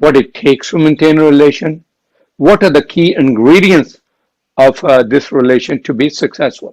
what it takes to maintain a relation, what are the key ingredients of this relation to be successful.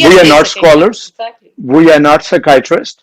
we are not scholars, we are not psychiatrists।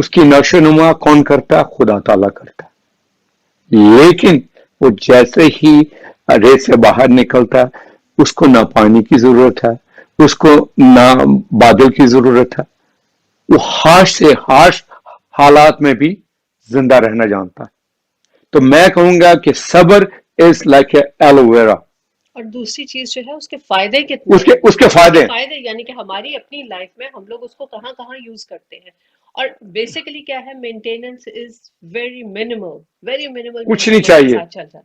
اس کی نشو نما کون کرتا ہے؟ خدا تعالیٰ کرتا ہے. لیکن وہ جیسے ہی ریت سے باہر نکلتا ہے اس کو نہ پانی کی ضرورت ہے، اس کو نہ بادل کی ضرورت ہے، وہ ہارش سے ہارش حالات میں بھی زندہ رہنا جانتا ہے. تو میں کہوں گا کہ صبر is like a aloe vera. اور دوسری چیز جو ہے اس کے فائدے کتنے اس کے فائدے فائدے یعنی کہ ہماری اپنی لائف میں ہم لوگ اس کو کہاں کہاں یوز کرتے ہیں. اور بیسیکلی کیا ہے، مینٹیننس از ویری مینیمل کچھ نہیں چاہیے،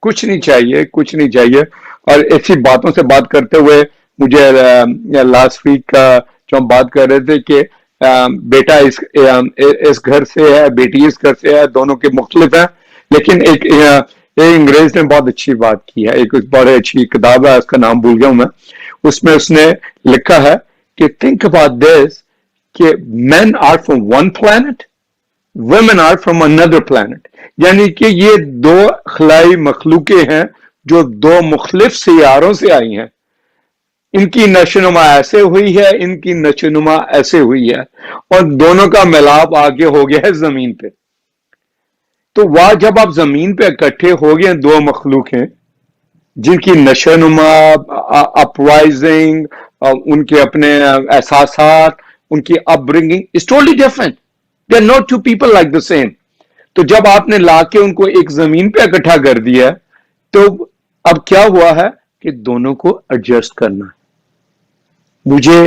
کچھ نہیں چاہیے، کچھ نہیں چاہیے. اور ایسی باتوں سے بات کرتے ہوئے مجھے لاسٹ ویک کا جو ہم بات کر رہے تھے کہ بیٹا اس گھر سے ہے، بیٹی اس گھر سے ہے، دونوں کے مختلف ہیں. لیکن ایک انگریز نے بہت اچھی بات کی ہے، ایک بڑی اچھی کتاب ہے، اس کا نام بھول گیا ہوں میں. اس میں اس نے لکھا ہے کہ تھنک اباؤٹ دس کہ men are from one planet, women are from another planet. یعنی کہ یہ دو خلائی مخلوقیں ہیں جو دو مختلف سیاروں سے آئی ہیں. ان کی نشو نما ایسے ہوئی ہے، ان کی نشو نما ایسے ہوئی ہے، اور دونوں کا ملاپ آگے ہو گیا ہے زمین پہ. تو وہ جب آپ زمین پہ اکٹھے ہو گئے دو مخلوق ہیں جن کی نشو نما، اپرائزنگ، ان کے اپنے احساسات، ان کی upbringing is totally different. They are not two people like the same. تو جب آپ نے لا کے ان کو ایک زمین پہ اکٹھا کر دیا تو اب کیا ہوا ہے کہ دونوں کو ایڈجسٹ کرنا ہے. مجھے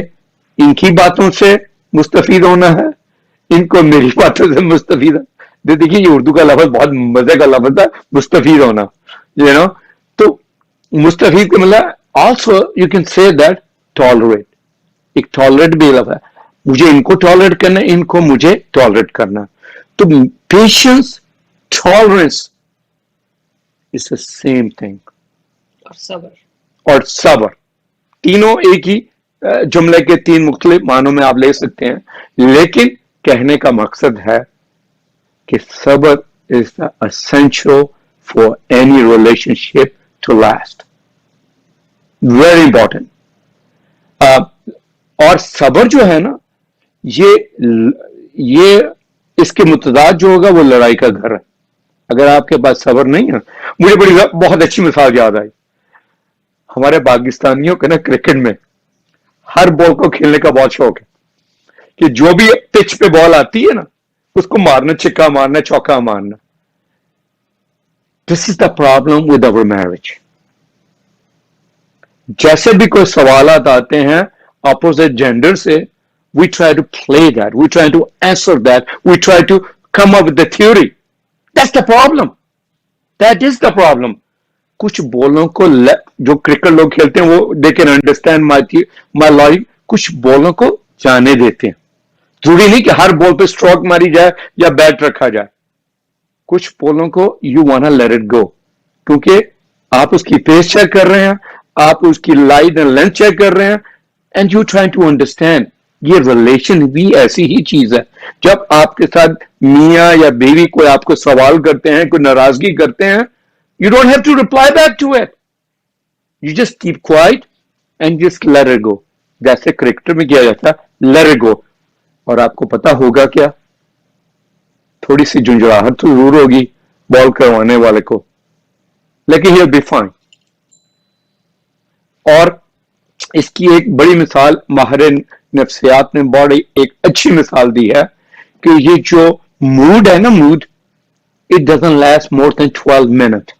ان کی باتوں سے مستفید ہونا ہے، ان کو میری باتوں سے مستفید ہے. دیکھیے یہ اردو کا لفظ بہت مزے کا لفظ ہے، مستفید ہونا. تو مستفید کا مطلب also you can say that tolerate. ایک ٹالریٹ بھی لفظ ہے، مجھے ان کو ٹالریٹ کرنا ہے، ان کو مجھے ٹالریٹ کرنا. تو patience, tolerance is the same thing. اور صبر تینوں ایک ہی جملے کے تین مختلف معنوں میں آپ لے سکتے ہیں، لیکن کہنے کا مقصد ہے کہ صبر از دا essential for any relationship to last. Very important. اور صبر جو ہے نا، یہ اس کے متضاد جو ہوگا وہ لڑائی کا گھر ہے. اگر آپ کے پاس صبر نہیں ہے، مجھے بہت اچھی مثال یاد آئی. ہمارے پاکستانیوں کے نا کرکٹ میں ہر بال کو کھیلنے کا بہت شوق ہے کہ جو بھی پچ پہ بال آتی ہے نا اس کو مارنا، چھکا مارنا، چوکا مارنا. This is the problem with over marriage. جیسے بھی کوئی سوالات آتے ہیں اپوزٹ جینڈر سے، we try to play that, we try to answer that, we try to come up with the theory. That's the problem. That is the problem. کچھ بولوں کو جو کرکٹ لوگ کھیلتے ہیں وہ they can understand my logic. کچھ بولوں کو جانے دیتے ہیں. ضروری نہیں کہ ہر بال پہ اسٹروک ماری جائے یا بیٹ رکھا جائے. کچھ بولوں کو you wanna let it go کیونکہ آپ اس کی پیس چیک کر رہے ہیں، آپ اس کی لائٹ اینڈ لینتھ چیک کر رہے ہیں، and you try to understand. یہ ریلیشن بھی ایسی ہی چیز ہے. جب آپ کے ساتھ میاں یا بیوی کوئی آپ کو سوال کرتے ہیں، کوئی ناراضگی کرتے ہیں، you don't have to reply back to it. You just keep quiet and just let it go. جیسے کرکٹر میں کیا جاتا ہے let it go. اور آپ کو پتا ہوگا کیا، تھوڑی سی جھنجھلاہٹ تو ضرور ہوگی بال کروانے والے کو، لیکن he'll be fine. اور اس کی ایک بڑی مثال ماہر نفسیات نے بڑی ایک اچھی مثال دی ہے کہ یہ جو موڈ ہے نا، mood it doesn't last more than 12 minutes.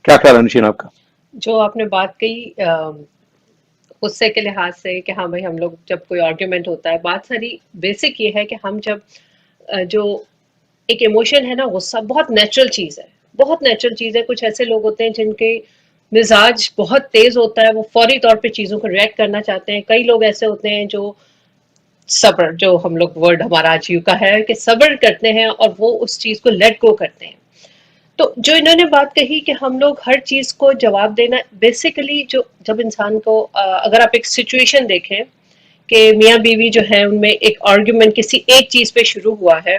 کیا خیال ہے نشین آپ کا؟ جو آپ نے بات کہی غصے کے لحاظ سے کہ ہاں بھائی ہم لوگ جب کوئی آرگیومنٹ ہوتا ہے، بات ساری بیسک یہ ہے کہ ہم جب جو ایک ایموشن ہے نا، غصہ بہت نیچرل چیز ہے، بہت نیچرل چیز ہے. کچھ ایسے لوگ ہوتے ہیں جن کے مزاج بہت تیز ہوتا ہے، وہ فوری طور پہ چیزوں کو ریئیکٹ کرنا چاہتے ہیں. کئی لوگ ایسے ہوتے ہیں جو صبر، جو ہم لوگ ورڈ ہمارا آج یو کا ہے کہ صبر کرتے ہیں اور وہ اس چیز کو لیٹ گو کرتے ہیں. تو جو انہوں نے بات کہی کہ ہم لوگ ہر چیز کو جواب دینا، بیسیکلی جو جب انسان کو اگر آپ ایک سچویشن دیکھیں کہ میاں بیوی جو ہے ان میں ایک آرگیومنٹ کسی ایک چیز پہ شروع ہوا ہے،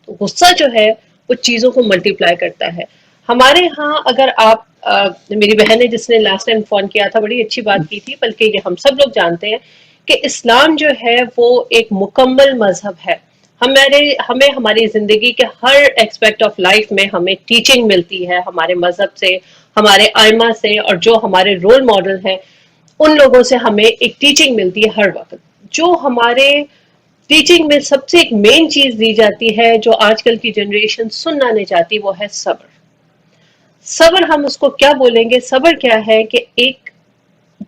تو غصہ جو ہے وہ چیزوں کو ملٹیپلائی کرتا ہے. ہمارے ہاں اگر آپ میری بہن نے جس نے لاسٹ ٹائم فون کیا تھا بڑی اچھی بات کی تھی، بلکہ یہ ہم سب لوگ جانتے ہیں کہ اسلام جو ہے وہ ایک مکمل مذہب ہے. ہمیں ہماری زندگی کے ہر ایکسپیکٹ آف لائف میں ہمیں ٹیچنگ ملتی ہے ہمارے مذہب سے، ہمارے ائمہ سے، اور جو ہمارے رول ماڈل ہیں ان لوگوں سے ہمیں ایک ٹیچنگ ملتی ہے ہر وقت. جو ہمارے ٹیچنگ میں سب سے ایک مین چیز دی جاتی ہے جو آج کل کی جنریشن سننا نہیں چاہتی، وہ ہے صبر. صبر ہم اس کو کیا بولیں گے؟ صبر کیا ہے کہ ایک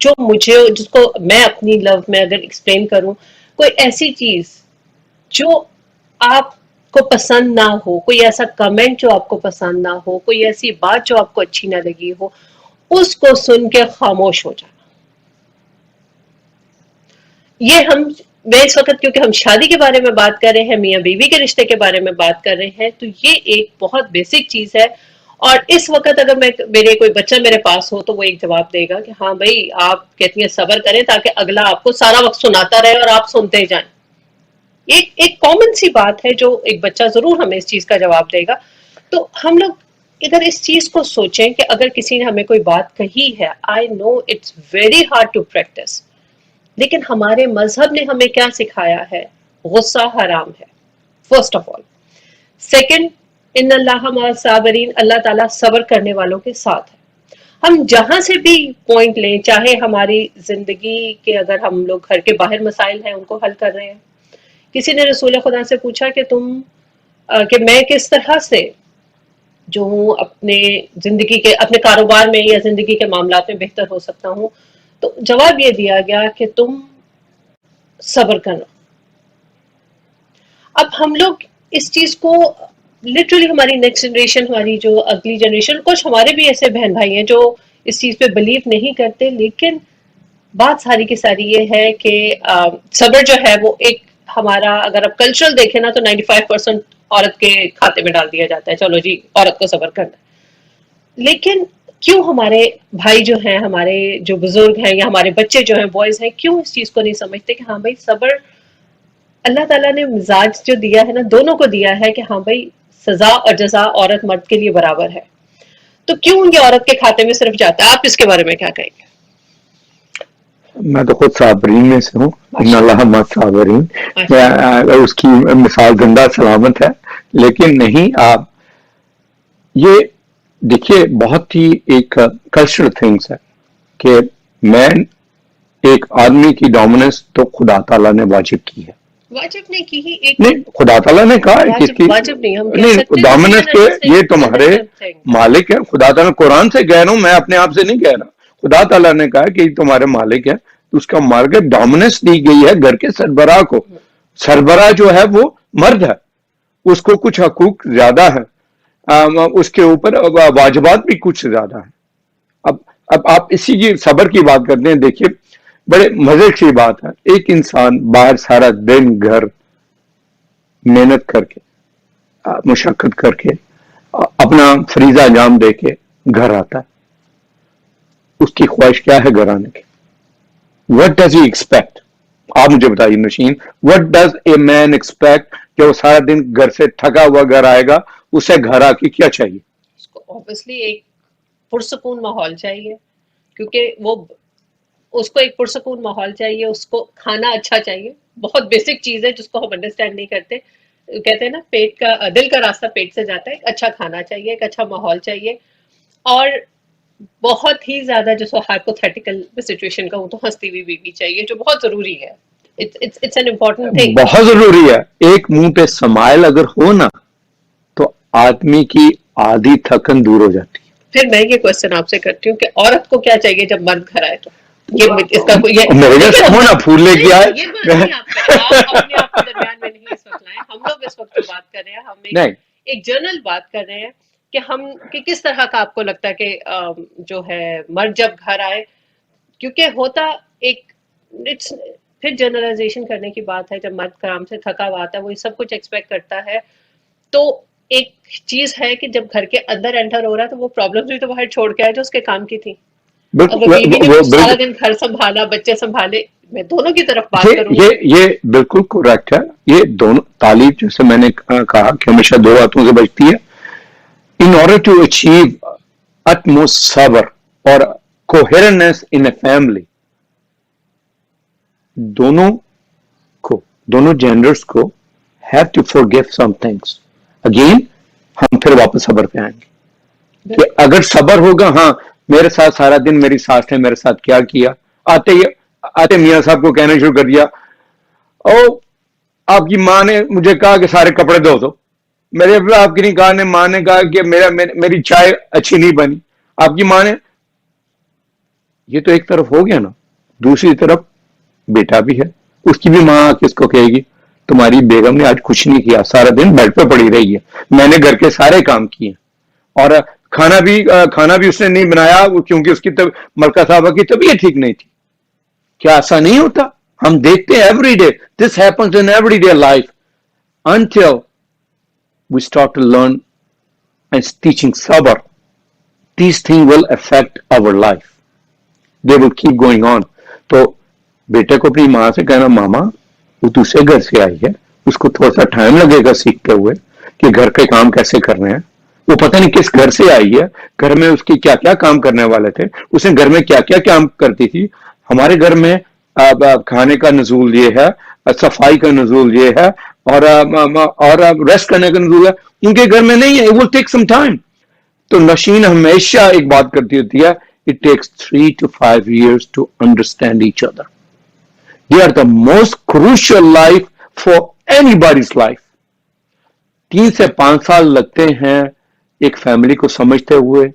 جو مجھے، جس کو میں اپنی لو میں اگر ایکسپلین کروں، کوئی ایسی چیز جو آپ کو پسند نہ ہو، کوئی ایسا کمنٹ جو آپ کو پسند نہ ہو، کوئی ایسی بات جو آپ کو اچھی نہ لگی ہو، اس کو سن کے خاموش ہو جانا. یہ میں اس وقت کیونکہ ہم شادی کے بارے میں بات کر رہے ہیں، میاں بیوی کے رشتے کے بارے میں بات کر رہے ہیں، تو یہ ایک بہت بیسک چیز ہے. اور اس وقت اگر میرے کوئی بچہ میرے پاس ہو تو وہ ایک جواب دے گا کہ ہاں بھائی آپ کہتی ہیں صبر کریں تاکہ اگلا آپ کو سارا وقت سناتا رہے اور آپ سنتے جائیں. ایک کامن سی بات ہے جو ایک بچہ ضرور ہمیں اس چیز کا جواب دے گا. تو ہم لوگ اگر اس چیز کو سوچیں کہ اگر کسی نے ہمیں کوئی بات کہی ہے، I know it's very hard to practice, لیکن ہمارے مذہب نے ہمیں کیا سکھایا ہے؟ غصہ حرام ہے فرسٹ آف آل. سیکنڈ، ان اللہ مع الصابرین، اللہ تعالیٰ صبر کرنے والوں کے ساتھ ہے. ہم جہاں سے بھی پوائنٹ لیں، چاہے ہماری زندگی کے اگر ہم لوگ گھر کے باہر مسائل ہیں ان کو حل کر رہے ہیں. کسی نے رسول خدا سے پوچھا کہ میں کس طرح سے جو ہوں اپنے زندگی کے، اپنے کاروبار میں یا زندگی کے معاملات میں بہتر ہو سکتا ہوں، تو جواب یہ دیا گیا کہ تم صبر کرنا. اب ہم لوگ اس چیز کو لٹرلی، ہماری نیکسٹ جنریشن، ہماری جو اگلی جنریشن، کچھ ہمارے بھی ایسے بہن بھائی ہیں جو اس چیز پہ بلیو نہیں کرتے، لیکن بات ساری کی ساری یہ ہے کہ صبر جو ہے وہ ایک ہمارا، اگر آپ کلچرل دیکھیں نا تو 95% عورت کے کھاتے میں ڈال دیا جاتا ہے، چلو جی عورت کو صبر کرنا. لیکن کیوں ہمارے بھائی جو ہیں، ہمارے جو بزرگ ہیں یا ہمارے بچے جو ہیں، بوائز ہیں، کیوں اس چیز کو نہیں سمجھتے کہ ہاں بھائی صبر اللہ تعالیٰ نے مزاج جو دیا ہے نا دونوں کو دیا ہے کہ ہاں بھائی سزا اور جزا عورت مرد کے لیے برابر ہے. تو کیوں یہ عورت کے کھاتے میں صرف جاتا ہے؟ آپ اس کے بارے میں کیا کہیں گے؟ میں تو خود صابرین میں سے ہوں، ان اللہ مع الصابرین. اس کی مثال زندہ سلامت ہے. لیکن نہیں، آپ یہ دیکھیے بہت ہی ایک کلچرل تھنگس ہے کہ مین، ایک آدمی کی ڈومیننس تو خدا تعالیٰ نے واجب کی ہے. واجب نہیں کی ہی ایک نہیں، خدا تعالیٰ نے کہا کس کی واجب نہیں، ہم کہہ نہیں سکتے ڈومیننس کے یہ تمہارے مالک ہیں. خدا تعالیٰ قرآن سے کہہ رہا ہوں، میں اپنے آپ سے نہیں کہہ رہا. خدا تعالیٰ نے کہا کہ یہ تمہارے مالک ہے. اس کا مالک ڈومیننس دی گئی ہے گھر کے سربراہ کو. سربراہ جو ہے وہ مرد ہے، اس کو کچھ حقوق زیادہ ہے، اس کے اوپر واجبات بھی کچھ زیادہ ہیں. اب آپ اسی کی صبر کی بات کرتے ہیں. دیکھیے بڑے مزے کی بات ہے، ایک انسان باہر سارا دن گھر محنت کر کے، مشقت کر کے، اپنا فریضہ انجام دے کے گھر آتا ہے. اس کی خواہش کیا ہے گھر آنے کی؟ What does he expect? آپ مجھے بتائیے Nasheen, what does a man expect کہ وہ سارا دن گھر سے تھکا ہوا گھر آئے گا، اسے گھر آ کے کیا چاہیے؟ اس کو اوبیسلی ایک پرسکون ماحول چاہیے، کیونکہ وہ اس کو ایک پرسکون ماحول چاہیے، اس کو کھانا اچھا چاہیے. بہت بیسک چیز ہے جس کو ہم انڈرسٹینڈ نہیں کرتے. کہتے ہیں نا پیٹ کا، دل کا راستہ پیٹ سے جاتا ہے. ایک اچھا کھانا چاہیے، ایک اچھا ماحول چاہیے، اور بہت ہی زیادہ جس کو ہائپوتھیٹیکل سچویشن کا ہوں تو ہنستی ہوئی بیوی چاہیے، جو بہت ضروری ہے. It's an important thing. بہت ضروری ہے. ایک منہ پہ سمائل اگر ہو نا تو آدمی کی آدھی تھکن دور ہو جاتی ہے. پھر میں یہ کوشچن آپ سے کرتی ہوں کہ عورت کو کیا چاہیے جب مرد گھر آئے؟ تو اس کا کوئی میرے گھر سے ہونا پھول لے کے آئے. آپ اپنے آپ کے درمیان میں نہیں اس وقت لائیں. ہم لوگ اس وقت جو بات کر رہے ہیں، ہم ایک جنرل بات کر رہے ہیں کہ کس طرح کا آپ کو لگتا ہے کہ جو ہے مرد جب گھر آئے، کیونکہ ہوتا ایک پھر جنرلائزیشن کرنے کی بات ہے. جب مرد کام سے تھکا ہوا آتا ہے، وہ سب کچھ ایکسپیکٹ کرتا ہے، تو ایک چیز ہے کہ جب گھر کے اندر انٹر ہو رہا ہے تو وہ پرابلمز بھی تو باہر چھوڑ کے آئے جو اس کے کام کی تھی. اب وہ بیوی نے سارا دن گھر سنبھالا، بچے سنبھالے. میں دونوں کی طرف بات کروں. یہ بالکل کریکٹ ہے. یہ دونوں تعلیم، جیسے میں نے کہا کہ ہمیشہ دو باتوں سے بچتی ہے. In order to achieve utmost sabr or coherence in a family, دونوں جینڈرز کو have to forgive some things. Again, ہم پھر واپس صبر پہ آئیں گے کہ اگر صبر ہوگا, ہاں میرے ساتھ سارا دن میری ساس نے میرے ساتھ کیا کیا, آتے میاں صاحب کو کہنا شروع کر دیا, او آپ کی ماں نے مجھے کہا کہ سارے کپڑے دھو دو, میرے آپ کی نہیں کہا, ماں نے کہا کہ میری چائے اچھی نہیں بنی, آپ کی ماں نے, یہ تو ایک طرف ہو گیا نا. دوسری طرف بیٹا بھی ہے, اس کی بھی ماں کس کو کہے گی تمہاری بیگم نے آج کچھ نہیں کیا, سارا دن بیڈ پہ پڑی رہی ہے, میں نے گھر کے سارے کام کیے, اور کھانا بھی اس نے نہیں بنایا کیونکہ اس کی ملکہ صاحبہ کی طبیعت ٹھیک نہیں تھی. کیا ایسا نہیں ہوتا؟ ہم دیکھتے ہیں every day, this happens in every day life until we start to learn and teaching sabr. These things will affect our life. They will keep going on. تو بیٹے کو اپنی ماں سے کہنا, ماما وہ دوسرے گھر سے آئی ہے, اس کو تھوڑا سا ٹائم لگے گا سیکھتے ہوئے کہ گھر کے کام کیسے کرنے ہیں. وہ پتہ نہیں کس گھر سے آئی ہے, گھر میں اس کی کیا کیا کام کرنے والے تھے, اس نے گھر میں کیا کیا کام کرتی تھی. ہمارے گھر میں کھانے کا نزول یہ ہے, صفائی کا نزول یہ ہے, اور ریسٹ کرنے کا نزول ہے. ان کے گھر میں نہیں ہے. It will take some time. تو نشین ہمیشہ ایک بات کرتی ہوتی ہے, it takes 3 to 5 years to understand each other. They are the most crucial life for anybody's life. 3 سے 5 سال لگتے ہیں ایک فیملی کو سمجھتے ہوئے,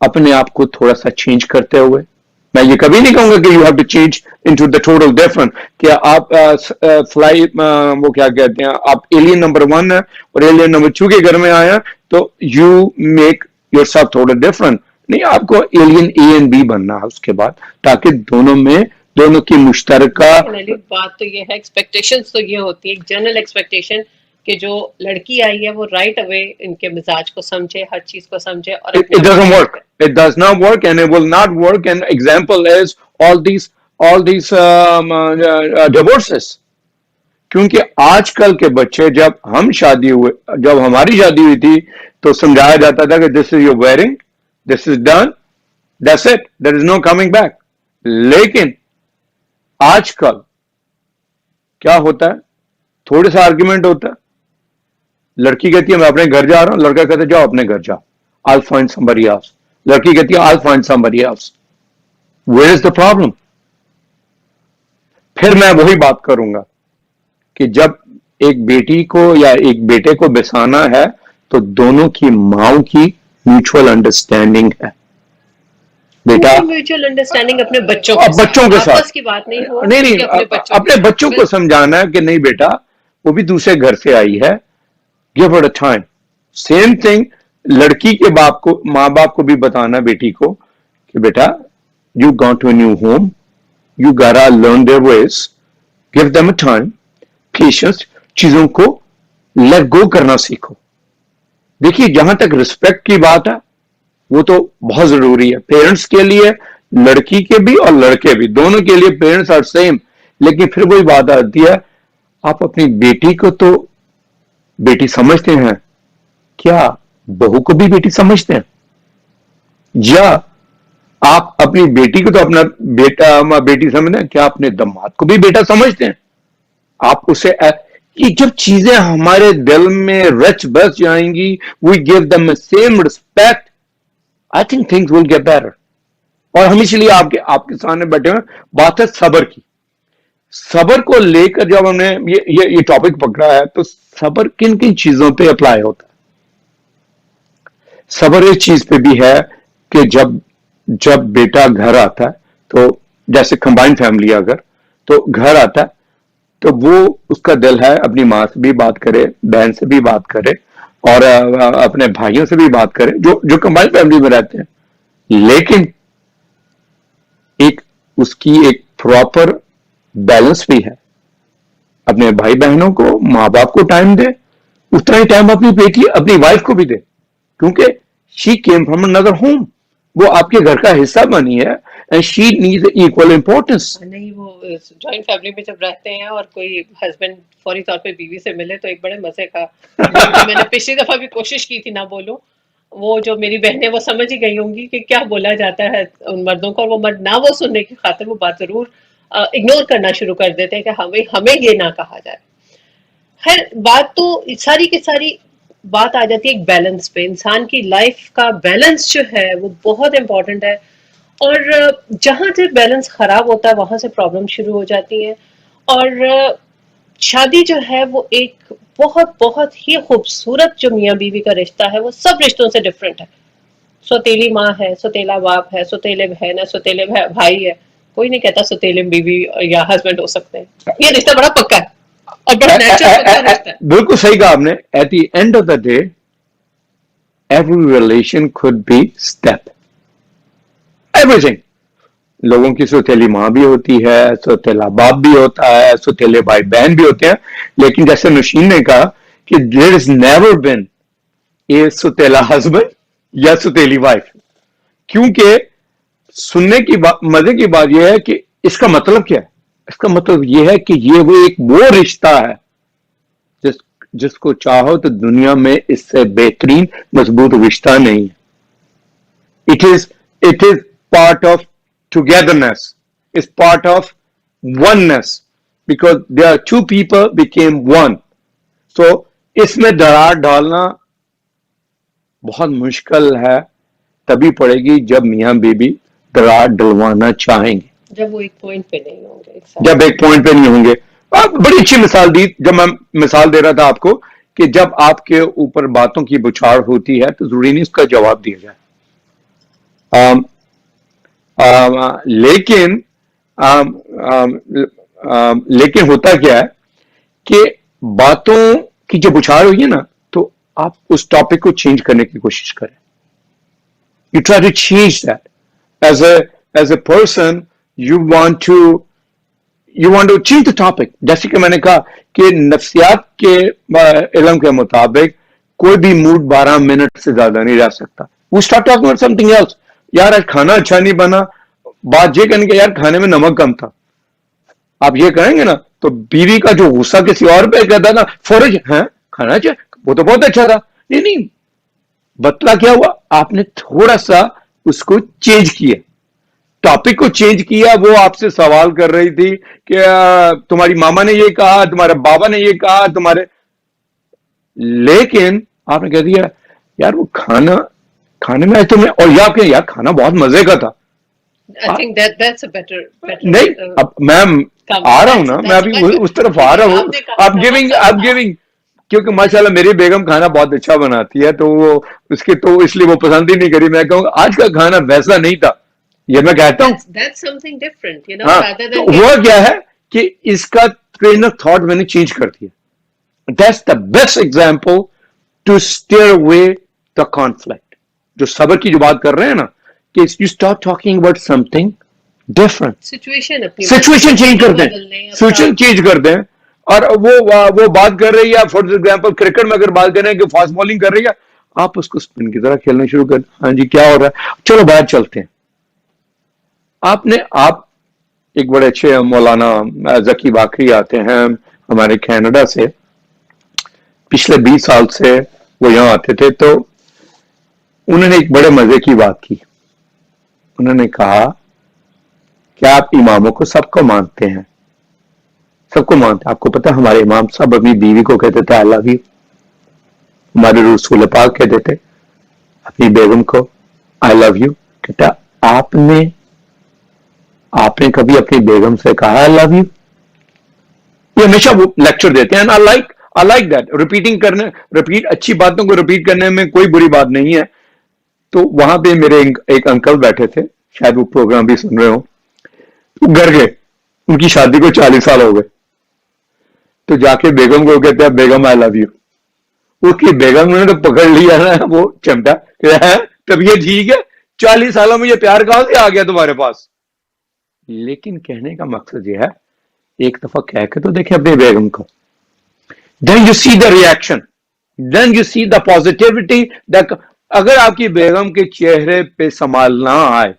اپنے آپ کو تھوڑا سا چینج کرتے ہوئے. میں یہ کبھی نہیں کہوں گا کہ you have to change into the total different, کہ آپ فلائی وہ کیا کہتے ہیں, آپ ایلین نمبر 1 ہے اور ایلین نمبر 2 کے گھر میں آیا تو you make your self total different. نہیں, آپ کو ایلین اے اینڈ بی بننا ہے اس کے بعد, تاکہ دونوں کی مشترکہ بات تو یہ ہے. ایکسپیکٹیشنز تو یہ ہوتی ہے, ایک جنرل ایکسپیکٹیشن کہ جو لڑکی آئی ہے وہ رائٹ اوے ان کے مزاج کو سمجھے, ہر چیز کو سمجھے. اور it doesn't work. It does not work and it will not work. And example is all these divorces. کیونکہ آج کل کے بچے, جب ہماری شادی ہوئی تھی تو سمجھایا جاتا تھا کہ this is your wedding, this is done, that's it, there is no coming back. لیکن آج کل کیا ہوتا ہے, تھوڑا سا آرگیومنٹ ہوتا ہے, لڑکی کہتی ہے میں اپنے گھر جا رہا ہوں, لڑکا کہتا ہے جاؤ اپنے گھر جاؤ, I'll find somebody else. لڑکی کہتی ہے I'll find somebody else. Where is the problem? پھر میں وہی بات کروں گا کہ جب ایک بیٹی کو یا ایک بیٹے کو بسانا ہے تو دونوں کی ماؤں کی میوچل انڈرسٹینڈنگ ہے. بیٹا میوچل انڈرسٹینڈنگ اپنے بچوں کے ساتھ آپس کی بات نہیں ہو, نہیں اپنے بچوں کو سمجھانا ہے کہ نہیں بیٹا وہ بھی دوسرے گھر سے آئی ہے, give her a time. Same thing لڑکی کے ماں باپ کو بھی بتانا بیٹی کو کہ بیٹا you gone to a new home, you gotta learn their ways, give them a time, patience, چیزوں کو let go کرنا سیکھو. دیکھیے جہاں تک رسپیکٹ کی بات ہے وہ تو بہت ضروری ہے پیرنٹس کے لیے, لڑکی کے بھی اور لڑکے بھی, دونوں کے لیے پیرنٹس آر سیم. لیکن پھر وہی بات آتی ہے, آپ اپنی بیٹی کو تو بیٹی سمجھتے ہیں کیا بہو کو بھی بیٹی سمجھتے ہیں, یا آپ اپنی بیٹی کو تو اپنا بیٹی سمجھتے ہیں, کیا اپنے داماد کو بھی بیٹا سمجھتے ہیں؟ آپ اسے جب چیزیں ہمارے دل میں رچ بس جائیں گی, we give them the same respect, I think things will get better. اور ہم اس لیے آپ کے سامنے بیٹھے ہوئے, بات ہے صبر کی. صبر کو لے کر جب ہم نے یہ ٹاپک پکڑا ہے تو صبر کن کن چیزوں پہ اپلائی ہوتا ہے؟ صبر اس چیز پہ بھی ہے کہ جب بیٹا گھر آتا ہے تو جیسے کمبائنڈ فیملی اگر تو گھر آتا ہے تو وہ اس کا دل ہے اپنی ماں سے بھی بات کرے, بہن سے بھی بات کرے, اور اپنے بھائیوں سے بھی بات کرے جو کمبائنڈ فیملی میں رہتے ہیں. لیکن اس کی ایک پراپر بیلنس بھی ہے, اپنے بھائی بہنوں کو ماں باپ کو ٹائم دے, اتنا ہی ٹائم اپنی بیٹی اپنی وائف کو بھی دے, کیونکہ she came from another home, وہ آپ کے گھر کا حصہ بنی ہے and she needs equal importance. نہیں, وہ جوائنٹ فیملی میں جب رہتے ہیں اور کوئی ہسبینڈ فوری طور پہ بیوی سے ملے تو ایک بڑے مزے کا میں نے پچھلی دفعہ بھی کوشش کی تھی نہ بولوں, وہ جو میری بہنیں وہ سمجھ ہی گئی ہوں گی کہ کیا بولا جاتا ہے ان مردوں کو, اور وہ مرد نہ وہ سننے کی خاطر وہ بات ضرور اگنور کرنا شروع کر دیتے ہیں کہ ہمیں یہ نہ کہا جائے. خیر بات تو ساری کی ساری بات آ جاتی ہے ایک بیلنس پہ. انسان کی لائف کا بیلنس جو ہے وہ بہت امپورٹنٹ ہے، اور جہاں سے بیلنس خراب ہوتا ہے وہاں سے پرابلم شروع ہو جاتی ہیں. اور شادی جو ہے وہ ایک بہت بہت ہی خوبصورت جو میاں بیوی کا رشتہ ہے وہ سب رشتوں سے ڈفرینٹ ہے. سوتیلی ماں ہے، سوتیلا باپ ہے، سوتیلے بہن ہے، سوتیلے بھائی ہے. کوئی نہیں کہتا سوتیلے بیوی یا ہسبینڈ ہو سکتے ہیں. یہ رشتہ بڑا پکا ہے اور بڑا نیچرل پکا رشتہ ہے. بالکل صحیح کہا آپ نے. At the end of the day every relation could be step. Everything. لوگوں کی سوتیلی ماں بھی ہوتی ہے، سوتیلا باپ بھی ہوتا ہے، سوتیلے بھائی بہن بھی ہوتے ہیں، لیکن جیسے نشین نے کہا کہ there has never been a سوتیلا husband یا سوتیلی وائف. کیونکہ سننے کی مزے کی بات یہ ہے کہ اس کا مطلب کیا ہے؟ اس کا مطلب یہ ہے کہ یہ وہ رشتہ ہے جس کو چاہو تو دنیا میں اس سے بہترین مضبوط رشتہ نہیں ہے. It is part of togetherness. It's part of oneness because there are two people became one. So اس میں درار ڈالنا بہت مشکل ہے، تبھی پڑے گی جب میاں بیوی درار ڈلوانا چاہیں گے، جب وہ ایک پوائنٹ پہ نہیں ہوں گے. جب ایک پوائنٹ پہ نہیں ہوں گے. بڑی اچھی مثال دی جب میں مثال دے رہا تھا آپ کو کہ جب آپ کے اوپر باتوں کی بچھاڑ ہوتی ہے تو ضروری نہیں اس کا جواب دیا جائے. لیکن ہوتا کیا ہے کہ باتوں کی جب بچھاڑ ہوئی ہے نا تو آپ اس ٹاپک کو چینج کرنے کی کوشش کریں. You try to change that. As a person, you want to change the topic. جیسے کہ میں نے کہا کہ نفسیات کے علم کے مطابق کوئی بھی موڈ 12 منٹ سے زیادہ نہیں رہ سکتا. We start talking about something else. یار آج کھانا اچھا نہیں بنا، بات یہ کہیں گے یار کھانے میں نمک کم تھا. آپ یہ کہیں گے نا تو بیوی کا جو غصہ کسی اور پہ کہتا نا فوراً ہاں کھانا اچھا وہ تو بہت اچھا تھا. نہیں بتلا کیا ہوا، آپ نے تھوڑا سا اس کو چینج کیا، ٹاپک کو چینج کیا. وہ آپ سے سوال کر رہی تھی کہ تمہاری ماما نے یہ کہا، تمہارے بابا نے یہ کہا، لیکن آپ نے کہہ دیا یار وہ کھانے میں تمہیں اور یار کھانا بہت مزے کا تھا. I think that's a better نہیں اب میں آ رہا ہوں نا، میں ابھی اس طرف آ رہا ہوں. اب گیونگ کیونکہ ماشاءاللہ میری بیگم کھانا بہت اچھا بناتی ہے تو وہ اس کے تو اس لیے وہ پسند ہی نہیں کری. میں کہوں گا آج کا کھانا ویسا نہیں تھا، یہ میں کہتا ہوں. That's something different, you know, ہاں rather تو than ہوا کیا ہے کہ اس کا ٹرین آف تھاٹ میں نے چینج کر دیا. That's the best example to steer away the conflict. جو صبر کی جو بات کر رہے ہیں نا کہ you start talking about something different. Situation change کر دیں، سچویشن چینج کر دیں. اور وہ بات کر رہی ہے فار ایگزامپل کرکٹ میں اگر بات کریں کہ فاسٹ بالنگ کر رہی ہے، آپ اس کو اسپن کی طرح کھیلنا شروع کر. ہاں جی کیا ہو رہا ہے، چلو باہر چلتے ہیں. آپ ایک بڑے اچھے مولانا ذکی باقری آتے ہیں ہمارے کینیڈا سے، پچھلے 20 سال سے وہ یہاں آتے تھے. تو انہوں نے ایک بڑے مزے کی بات کی. انہوں نے کہا کہ آپ اماموں کو سب کو مانتے ہیں، سب کو مانتے ہیں. آپ کو پتا ہمارے امام صاحب اپنی بیوی کو کہتے تھے آئی لو یو. ہمارے رسول پاک کہتے تھے اپنی بیگم کو آئی لو یو. کہتا آپ نے کبھی اپنی بیگم سے کہا آئی لو یو؟ یہ ہمیشہ وہ لیکچر دیتے ہیں. I like that. ریپیٹ اچھی باتوں کو ریپیٹ کرنے میں کوئی بری بات نہیں ہے. تو وہاں پہ میرے ایک انکل بیٹھے تھے، شاید وہ پروگرام بھی سن رہے ہوں. گھر گئے، ان کی شادی کو 40 سال ہو گئے. تو جا کے بیگم کو کہتے ہیں بیگم آئی لو یو. اس کی بیگم نے تو پکڑ لیا نا وہ چمٹا کہ طبیعت ٹھیک ہے، 40 سالوں میں یہ پیار کہاں سے آ گیا تمہارے پاس. لیکن کہنے کا مقصد یہ ہے ایک دفعہ کہہ کے تو دیکھیں اپنے بیگم کو. then you see the reaction, then you see the positivity. اگر آپ کی بیگم کے چہرے پہ سنبھال نہ آئے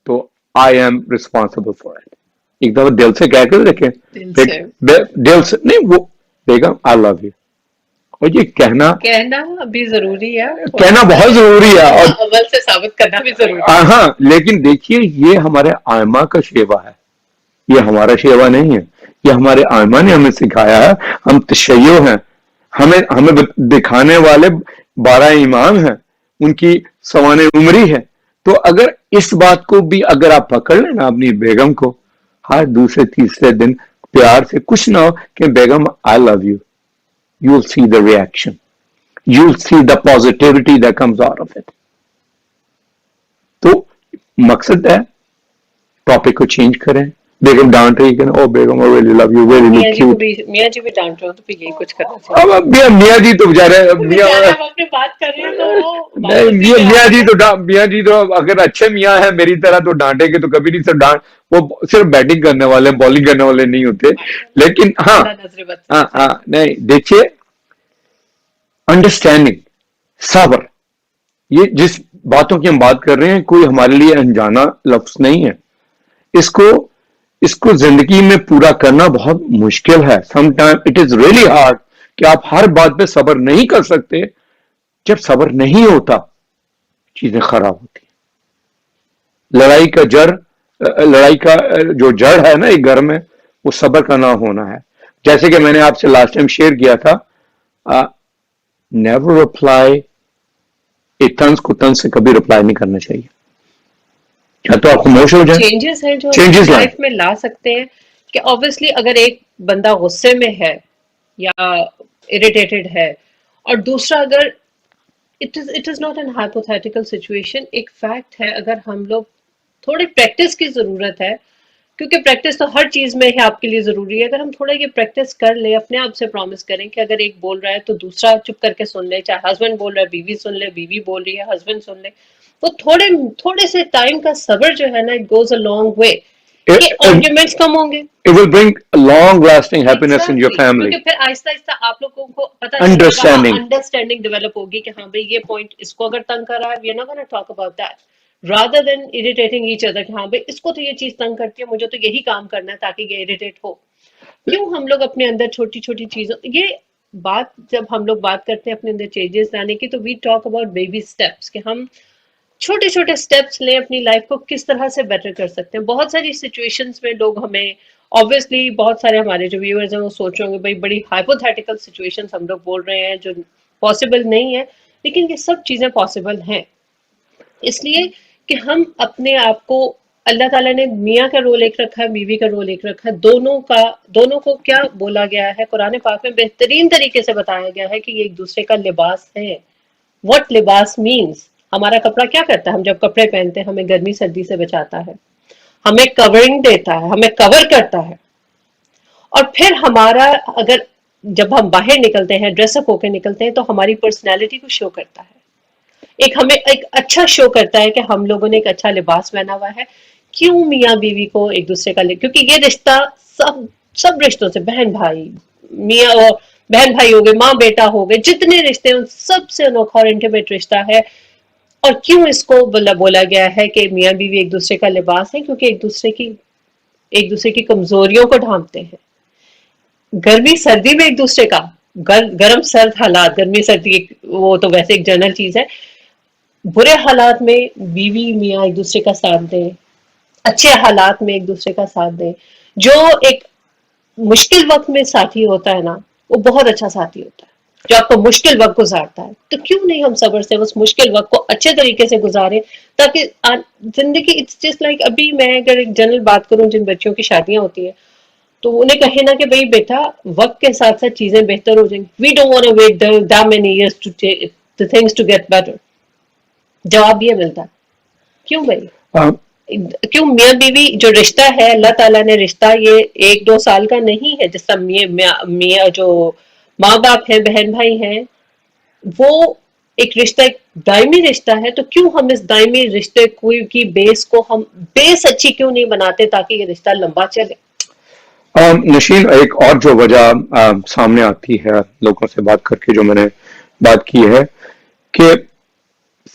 تو I am responsible for it. ایک دفعہ دل سے کہہ کے دیکھیں، دل سے نہیں، وہ بیگم I love you. اور یہ کہنا بھی ضروری ہے، کہنا بہت ضروری ہے اور عمل سے ثابت کرنا بھی ضروری ہے. ہاں لیکن دیکھیے یہ ہمارے آئمہ کا شیوا ہے، یہ ہمارا شیوا نہیں ہے. یہ ہمارے آئمہ نے ہمیں سکھایا ہے. ہم تشیع ہیں, ہمیں دکھانے والے 12 امام ہیں, ان کی سوانح عمری ہے. تو اگر اس بات کو بھی اگر آپ پکڑ لیں نا اپنی بیگم کو, ہر دوسرے تیسرے دن پیار سے, کچھ نہ ہو کہ بیگم I love you, you will see the reaction, you will see the positivity that comes out of it. تو مقصد ہے ٹاپک کو چینج کریں. بیگم ڈانٹ رہی کہ او بیگم I really love you, very cute. میاں جی بھی ڈانٹ رہے ہو تو پھر یہی کچھ کرنا چاہیے. اب میاں جی تو بیچارے ہم اپنی بات کر رہے ہیں تو وہ نہیں, میاں جی تو اگر اچھے میاں ہیں میری طرح تو ڈانٹے گے تو کبھی نہیں. سر وہ صرف بیٹنگ کرنے والے, بالنگ کرنے والے نہیں ہوتے. لیکن ہاں نہیں, دیکھیے انڈرسٹینڈنگ, صبر, یہ جس باتوں کی ہم بات کر رہے ہیں کوئی ہمارے لیے انجانا لفظ نہیں ہے. اس کو زندگی میں پورا کرنا بہت مشکل ہے. Some time it is really hard کہ آپ ہر بات پہ صبر نہیں کر سکتے. جب صبر نہیں ہوتا چیزیں خراب ہوتی ہیں. لڑائی کا جو جڑ ہے نا ایک گھر میں, وہ صبر کا نہ ہونا ہے. جیسے کہ میں نے آپ سے لاسٹ ٹائم شیئر کیا تھا, نیور رپلائی, ایک طنز کو طنز سے کبھی رپلائی نہیں کرنا چاہیے. یا تو آپ خاموش ہو جائیں. چینجز ہیں جو لائف میں لا سکتے ہیں کہ obviously اگر ایک بندہ غصے میں ہے یا اریٹیٹڈ ہے, اور دوسرا اگر it is not an hypothetical situation, ایک فیکٹ ہے, اگر ہم لوگ تھوڑی پریکٹس کی ضرورت ہے, کیونکہ پریکٹس تو ہر چیز میں ہے آپ کے لیے ضروری ہے. اگر ہم تھوڑا یہ پریکٹس کر لیں, اپنے آپ سے پرومس کریں کہ اگر ایک بول رہا ہے تو دوسرا چپ کر کے سن لے, چاہے ہسبینڈ بول رہا ہے بیوی سن لے, بیوی بول رہی ہے ہسبینڈ سن لے. وہ تھوڑے سے ٹائم کا صبر جو ہے نا, it goes a long way کہ آرگیومنٹس کم ہوں گے. It will bring long lasting happiness in your family. کیونکہ پھر آہستہ آہستہ آپ لوگوں کو پتہ چلے گا, انڈرسٹینڈنگ ڈیولپ ہوگی کہ ہاں بھائی یہ پوائنٹ اس کو اگر تنگ کر رہا ہے, we are not gonna talk about that, rather than irritating each other کہ ہاں بھائی اس کو تو یہ چیز تنگ کرتی ہے, مجھے تو یہی کام کرنا ہے تاکہ یہ اریٹیٹ ہو. کیوں ہم لوگ اپنے اندر چھوٹی چھوٹی چیزوں, یہ بات جب ہم لوگ بات کرتے ہیں اپنے اندر چینجز لانے کی, تو we talk about baby steps, کہ ہم چھوٹے چھوٹے اسٹیپس لیں اپنی لائف کو کس طرح سے بیٹر کر سکتے ہیں. بہت ساری سچویشنز میں لوگ ہمیں obviously بہت سارے ہمارے جو ویورز ہیں وہ سوچ رہے ہوں گے بھائی بڑی ہائپوتھیٹیکل سچویشنز ہم لوگ بول رہے ہیں جو پاسبل نہیں ہے, لیکن یہ سب چیزیں پاسبل ہیں. اس لیے کہ ہم اپنے آپ کو, اللہ تعالیٰ نے میاں کا رول ایک رکھا ہے, بیوی کا رول ایک رکھا ہے, دونوں کو کیا بولا گیا ہے قرآن پاک میں بہترین طریقے سے بتایا گیا ہے کہ یہ ایک دوسرے کا لباس ہے. what لباس means, ہمارا کپڑا کیا کرتا ہے, ہم جب کپڑے پہنتے ہیں ہمیں گرمی سردی سے بچاتا ہے, ہمیں کورنگ دیتا ہے, ہمیں کور کرتا ہے. اور پھر ہمارا اگر جب ہم باہر نکلتے ہیں ڈریس اپ ہو کے نکلتے ہیں تو ہماری پرسنالٹی کو شو کرتا ہے, ہمیں ایک اچھا شو کرتا ہے کہ ہم لوگوں نے ایک اچھا لباس پہنا ہوا ہے. کیوں میاں بیوی کو ایک دوسرے کا کیونکہ یہ رشتہ سب رشتوں سے, بہن بھائی, میاں بہن بھائی ہو گئے, ماں بیٹا ہو گئے, جتنے رشتے ہیں سب سے انوکھا اور انٹیمیٹ رشتہ ہے. اور کیوں اس کو بولا گیا ہے کہ میاں بیوی ایک دوسرے کا لباس ہے, کیونکہ ایک دوسرے کی کمزوریوں کو ڈھانپتے ہیں. گرمی سردی میں ایک دوسرے کا گرم سرد حالات, گرمی سردی وہ تو ویسے ایک جنرل چیز ہے, برے حالات میں بیوی میاں ایک دوسرے کا ساتھ دیں, اچھے حالات میں ایک دوسرے کا ساتھ دیں. جو ایک مشکل وقت میں ساتھی ہوتا ہے نا, وہ بہت اچھا ساتھی ہوتا ہے جو آپ کو مشکل وقت گزارتا ہے. تو کیوں نہیں ہم صبر سے اس مشکل وقت کو اچھے طریقے سے گزاریں, تاکہ زندگی اٹس جسٹ لائک, ابھی میں اگر ایک جنرل بات کروں, جن بچوں کی شادیاں ہوتی ہیں تو انہیں کہے نا کہ بھئی بیٹا وقت کے ساتھ ساتھ چیزیں بہتر ہو جائیں گی, we don't want to wait that many years to things to get better. جواب یہ ملتا کیوں بھائی, کیوں میاں بیوی جو رشتہ ہے اللہ تعالیٰ نے رشتہ یہ 1-2 سال کا نہیں ہے, جس طرح میاں جو ماں باپ ہیں, بہن بھائی ہیں, وہ ایک رشتہ ایک دائمی رشتہ ہے. تو کیوں ہم اس دائمی رشتے کی بیس کو ہم بیس اچھی کیوں نہیں بناتے تاکہ یہ رشتہ لمبا چلے. نشین, ایک اور جو وجہ سامنے آتی ہے لوگوں سے بات کر کے جو میں نے بات کی ہے کہ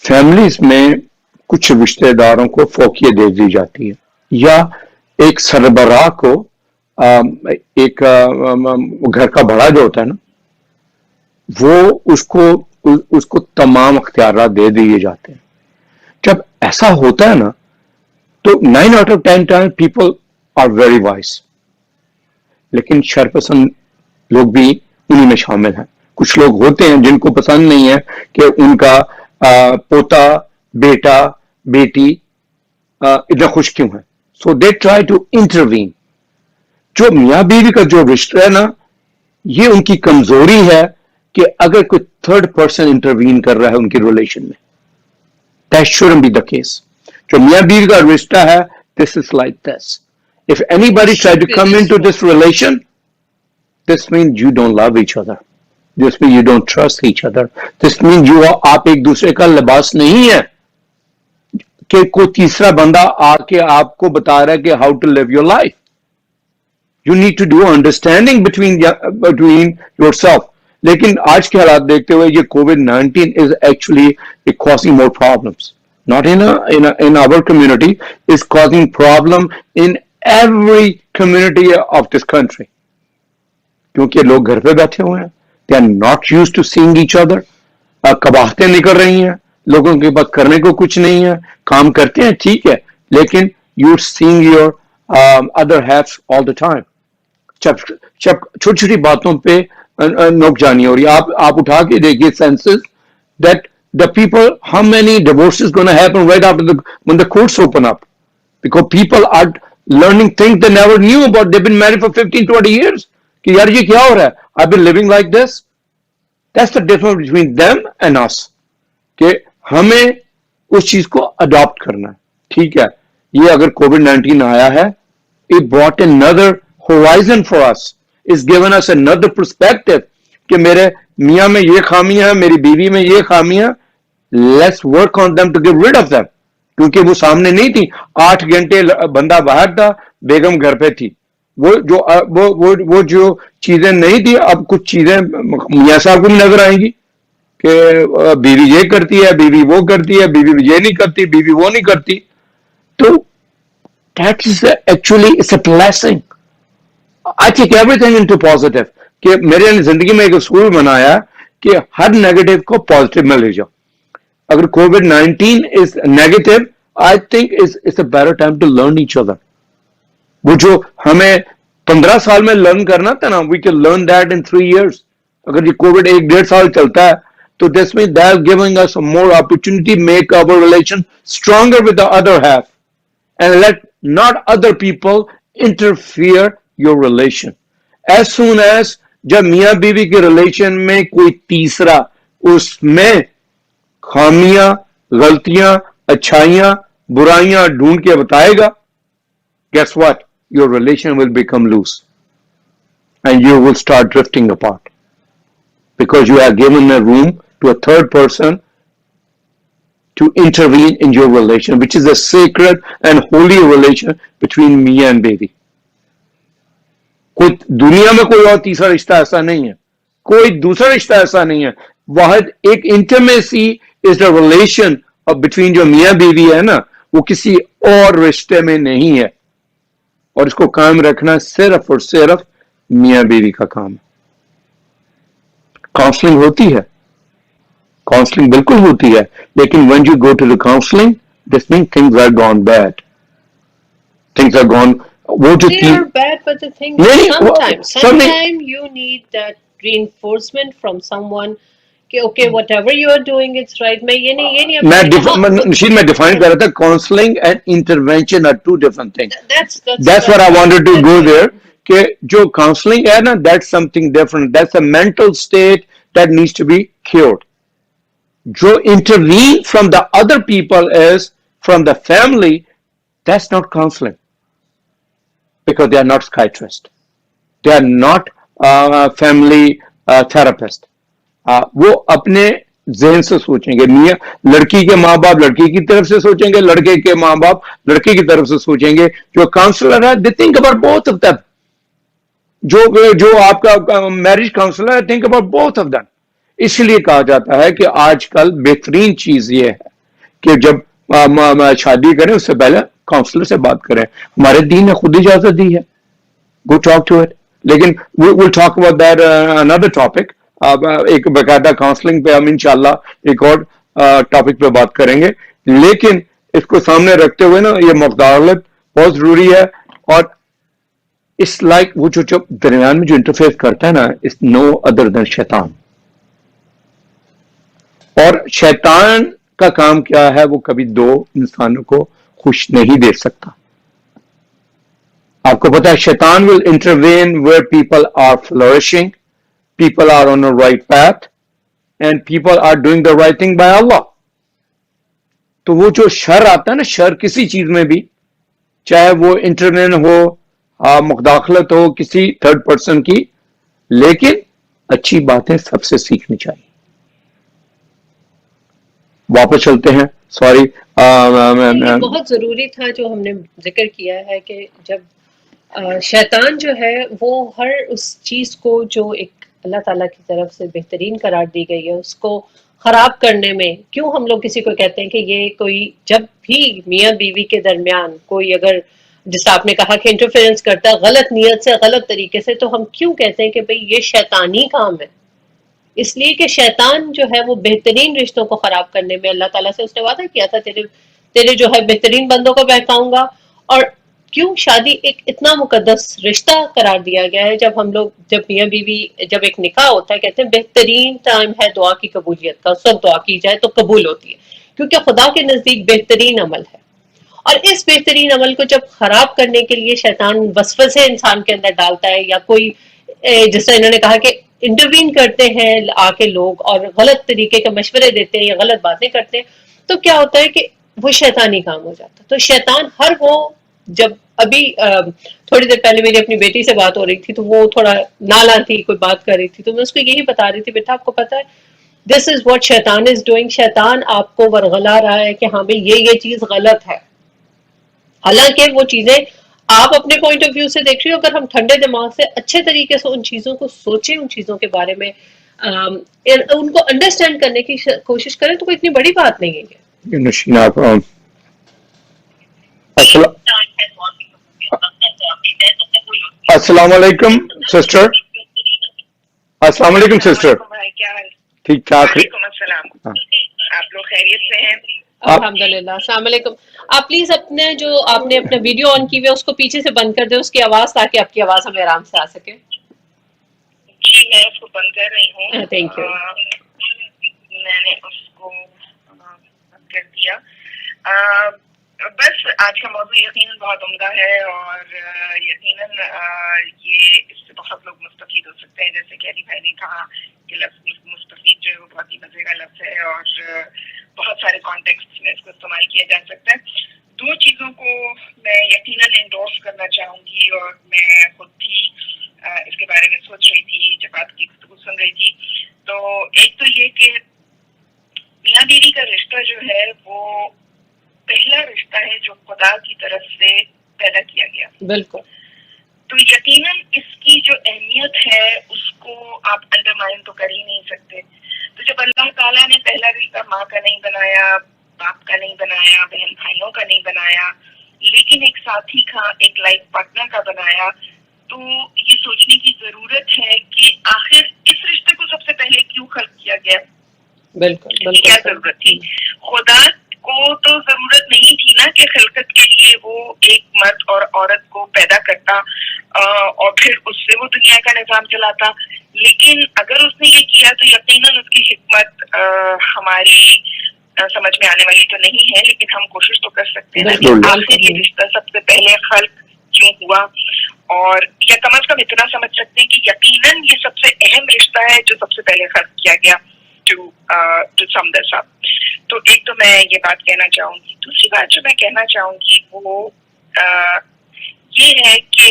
فیملیز میں کچھ رشتہ داروں کو فوقیت دے دی جاتی ہے, یا ایک سربراہ کو ایک گھر کا بڑا جو ہوتا ہے نا, وہ اس کو تمام اختیارات دے دیے جاتے ہیں. جب ایسا ہوتا ہے نا تو 9 out of 10 times people are very wise. لیکن شرپسند لوگ بھی انہی میں شامل ہیں. کچھ لوگ ہوتے ہیں جن کو پسند نہیں ہے کہ ان کا پوتا بیٹا بیٹی اتنا خوش کیوں ہے. سو دے ٹرائی ٹو انٹروین. جو میاں بیوی کا جو رشتہ ہے نا, یہ ان کی کمزوری ہے کہ اگر کوئی تھرڈ پرسن انٹروین کر رہا ہے ان کی ریلیشن میں, that shouldn't be the case. جو میاں بیوی کا رشتہ ہے, this is like this. If anybody try to come into this relation, this means you don't love each other. This means you don't trust each other. This means آپ ایک دوسرے کا لباس نہیں ہے کہ کوئی تیسرا بندہ آ کے آپ کو بتا رہا ہے کہ how to live your life. You need to do understanding between yourself. لیکن آج کے حالات دیکھتے ہوئے یہ COVID-19 is actually causing more problems. Not in our community, it's causing problem in every community of this country. کیونکہ لوگ گھر پہ بیٹھے ہوئے ہیں. They are not used to seeing each other. قباحتیں نکل رہی ہیں, لوگوں کے پاس کرنے کو کچھ نہیں ہے. کام کرتے ہیں ٹھیک ہے, لیکن you're seeing your other halves all the time. چھوٹی چھوٹی باتوں پہ نوک جانی ہو رہی ہے. آپ اٹھا کے دیکھیے senses that the people, how many divorces going to happen right after when the courts open up, because people are learning things they never knew about. They've been married for 15-20 years. کہ یار یہ کیا ہو رہا ہے, I've been living like this. That's the difference between them and us. کہ ہمیں اس چیز کو اڈاپٹ کرنا ہے. ٹھیک ہے, یہ اگر COVID-19 آیا ہے, it brought another horizon for us. It's given us another perspective کہ میرے میاں میں یہ خامیاں ہیں, میری بیوی میں یہ خامیاں. Let's work on them to get rid of them. کیونکہ وہ سامنے نہیں تھی. 8 گھنٹے بندہ باہر تھا, بیگم گھر پہ تھی. وہ جو چیزیں نہیں تھی, اب کچھ چیزیں میاں صاحب کو بھی نظر آئیں گی کہ بیوی یہ کرتی ہے, بیوی وہ کرتی ہے, بیوی یہ نہیں کرتی, بیوی وہ نہیں کرتی. تو that is actually it's a blessing. I take everything into positive. کہ میرے زندگی میں ایک اصول بنایا کہ ہر نیگیٹو کو پازیٹیو میں لے جاؤ. اگر COVID-19 is negative, I think it's a better time to learn each other. وہ جو ہمیں 15 سال میں لرن کرنا تھا نا, we can learn that in 3 years. اگر یہ کووڈ 1-1.5 سال چلتا ہے تو this means that's giving us more opportunity, make our relation stronger with the other half, and let not other people interfere your relation. As soon as جب میاں بیوی کے ریلیشن میں کوئی تیسرا اس میں خامیاں, غلطیاں, اچھائیاں, برائیاں ڈھونڈ کے بتائے گا, guess what? Your relation will become loose and you will start drifting apart because you have given a room to a third person to intervene in your relation, which is a sacred and holy relation between me and baby. کوئی دنیا میں کوئی اور تیسرا رشتہ ایسا نہیں ہے, کوئی دوسرا رشتہ ایسا نہیں ہے. واحد ایک intimacy is the relation between جو میاں بیوی ہے نا, وہ کسی اور رشتے میں نہیں ہے. اور اس کو قائم رکھنا صرف اور صرف میاں بیوی کا کام ہے. کاؤنسلنگ ہوتی ہے, کاؤنسلنگ بالکل ہوتی ہے, لیکن when you go to the counseling, this means things are gone bad. Things are gone. They are bad, but the thing is sometimes you need that reinforcement from someone کہ okay, whatever you are doing it's right. میں define کر رہا تھا counseling and intervention are two different things. That's what I wanted to go there. کہ جو counseling ہے نا, that's something different. That's a mental state that needs to be cured. جو intervene from the other people is from the family, that's not counseling. Because they are not psychiatrists. They are not family therapist. وہ اپنے ذہن سے سوچیں گے. میاں لڑکی کے ماں باپ لڑکی کی طرف سے سوچیں گے, لڑکے کے ماں باپ لڑکی کی طرف سے سوچیں گے. جو کاؤنسلر ہے, they think about both of them. جو آپ کا میرج کاؤنسلر ہے, think about both of them. اس لیے کہا جاتا ہے کہ آج کل بہترین چیز یہ ہے کہ جب شادی کریں اس سے پہلے کاؤنسلر سے بات کریں. ہمارے دین نے خود اجازت دی ہے. Go talk to it. لیکن we'll talk about that another topic. ایک باقاعدہ کاؤنسلنگ پہ ہم انشاءاللہ ایک اور ٹاپک پہ بات کریں گے. لیکن اس کو سامنے رکھتے ہوئے نا, یہ مداخلت بہت ضروری ہے. اور It's like وہ جو درمیان میں جو انٹرفیئر کرتا ہے نا, it's no other than شیطان. اور شیطان کا کام کیا ہے, وہ کبھی دو انسانوں کو خوش نہیں دے سکتا. آپ کو پتا ہے شیطان will intervene where people are flourishing, people are on the right path, and people are doing the right thing by Allah. تو وہ جو شر آتا ہے نا, شر کسی چیز میں بھی, چاہے وہ انٹرمین ہو, مداخلت ہو کسی تھرڈ پرسن کی, لیکن اچھی باتیں سب سے سیکھنی چاہیے. واپس چلتے ہیں. سوری, یہ بہت ضروری تھا جو ہم نے ذکر کیا ہے کہ جب شیطان جو ہے وہ ہر اس چیز کو جو ایک اللہ تعالیٰ کی طرف سے بہترین قرار دی گئی ہے اس کو خراب کرنے میں, کیوں ہم لوگ کسی کو کہتے ہیں کہ یہ کوئی جب بھی میاں بیوی کے درمیان کوئی اگر جس آپ نے کہا کہ انٹرفیئرنس کرتا ہے غلط نیت سے غلط طریقے سے, تو ہم کیوں کہتے ہیں کہ بھئی یہ شیطانی کام ہے؟ اس لیے کہ شیطان جو ہے وہ بہترین رشتوں کو خراب کرنے میں, اللہ تعالیٰ سے اس نے وعدہ کیا تھا تیرے جو ہے بہترین بندوں کو بہکاؤں گا. اور کیوں شادی ایک اتنا مقدس رشتہ قرار دیا گیا ہے, جب ہم لوگ جب میاں بیوی جب ایک نکاح ہوتا ہے کہتے ہیں بہترین ٹائم ہے دعا کی قبولیت کا, سب دعا کی جائے تو قبول ہوتی ہے, کیونکہ خدا کے نزدیک بہترین عمل ہے. اور اس بہترین عمل کو جب خراب کرنے کے لیے شیطان وسوسے انسان کے اندر ڈالتا ہے, یا کوئی جس طرح انہوں نے کہا کہ انٹروین کرتے ہیں آ کے لوگ اور غلط طریقے کے مشورے دیتے ہیں یا غلط باتیں کرتے ہیں, تو کیا ہوتا ہے کہ وہ شیطانی کام ہو جاتا ہے. تو شیطان ہر وہ جب ابھی تھوڑی دیر پہلے میری اپنی بیٹی سے بات ہو رہی تھی, تو وہ تھوڑا نالا تھی, کوئی بات کر رہی تھی, تو میں اس کو یہی بتا رہی تھی, بیٹا آپ کو پتا ہے دس از واٹ شیطان از ڈوئنگ, شیطان آپ کو ورغلا رہا ہے کہ ہاں بھائی یہ چیز غلط ہے. حالانکہ وہ چیزیں آپ اپنے پوائنٹ آف ویو سے دیکھ رہی ہو, اگر ہم ٹھنڈے دماغ سے اچھے طریقے سے ان چیزوں کو سوچیں, ان چیزوں کے بارے میں ان کو انڈرسٹینڈ کرنے کی کوشش کریں, تو کوئی اتنی بڑی بات نہیں ہے. نشین آپ السلام علیکم سسٹر. السلام علیکم سسٹر. ٹھیک ٹھاک. آپ لوگ خیریت سے ہیں؟ الحمدللہ. السلام علیکم. آپ پلیز اپنے جو آپ نے اپنا ویڈیو آن کی ہوئی ہے اس کو پیچھے سے بند کر دیں, اس کی آواز, تاکہ آپ کی آواز ہمیں آرام سے آ سکے. جی میں اس کو بند کر رہی ہوں. Thank you. میں نے اس کو بند کر دیا. بس آج کا موضوع یقیناً بہت عمدہ ہے, اور یقیناً یہ اس سے بہت لوگ مستفید ہو سکتے ہیں. جیسے کہ علی بھائی نے کہا کہ لفظ مستفید جو ہے وہ بہت ہی مزے کا لفظ ہے, اور بہت سارے کانٹیکسٹ میں اس کو استعمال کیا جا سکتا ہے. دو چیزوں کو میں یقیناً انڈورس کرنا چاہوں گی, اور میں خود بھی اس کے بارے میں سوچ رہی تھی جب آپ کی گفتگو سن رہی تھی. تو ایک تو یہ کہ میاں بیوی کا رشتہ جو ہے وہ پہلا رشتہ ہے جو خدا کی طرف سے پیدا کیا گیا. بالکل. تو یقیناً اس کی جو اہمیت ہے اس کو آپ انڈرمائن تو کر ہی نہیں سکتے. تو جب اللہ تعالیٰ نے پہلا رشتہ ماں کا نہیں بنایا, باپ کا نہیں بنایا, بہن بھائیوں کا نہیں بنایا, لیکن ایک ساتھی کا, ایک لائف پارٹنر کا بنایا, تو یہ سوچنے کی ضرورت ہے کہ آخر اس رشتے کو سب سے پہلے کیوں خلق کیا گیا. بالکل. کیا ضرورت تھی؟ خدا کو تو ضرورت نہیں تھی نا کہ خلقت کے لیے وہ ایک مرد اور عورت کو پیدا کرتا اور پھر اس سے وہ دنیا کا نظام چلاتا. لیکن اگر اس نے یہ کیا تو یقیناً اس کی حکمت ہماری سمجھ میں آنے والی تو نہیں ہے, لیکن ہم کوشش تو کر سکتے ہیں کہ آخر یہ رشتہ سب سے پہلے خلق کیوں ہوا, اور یا کم از کم اتنا سمجھ سکتے ہیں کہ یقیناً یہ سب سے اہم رشتہ ہے جو سب سے پہلے خلق کیا گیا to sum this up. تو ایک تو میں یہ بات کہنا چاہوں گی. دوسری بات جو میں کہنا چاہوں گی وہ یہ ہے کہ